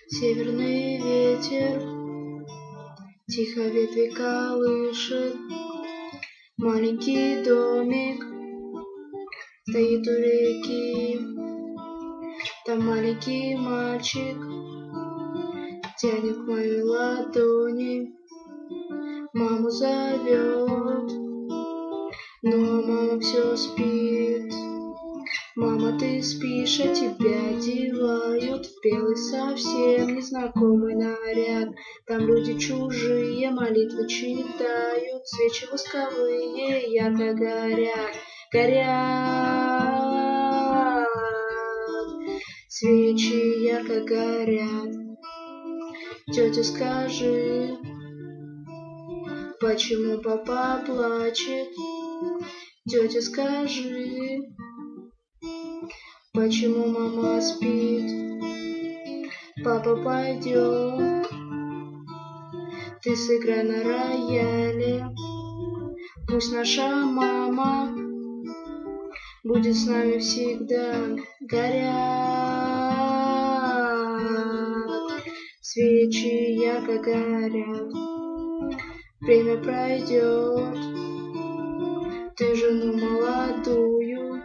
Северный ветер тихо ветви колышет, маленький домик стоит у реки. Там маленький мальчик тянет к моей ладони, маму зовет, но мама все спит. Мама, ты спишь, а тебя одевают в белый совсем незнакомый наряд. Там люди чужие молитвы читают, свечи восковые ярко горят, горят. Свечи ярко горят. Тетя, скажи, почему папа плачет? Тетя, скажи, почему мама спит? Папа, пойдем, ты сыграй на рояле. Пусть наша мама будет с нами всегда. Горят свечи, ярко горят. Время пройдет, ты жену молодую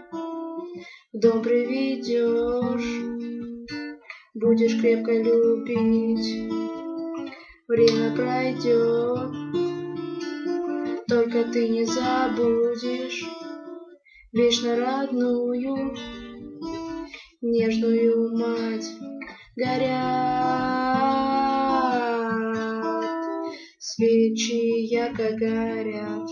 в дом приведешь, будешь крепко любить. Время пройдет, только ты не забудешь вечно родную, нежную мать. Горят свечи, ярко горят.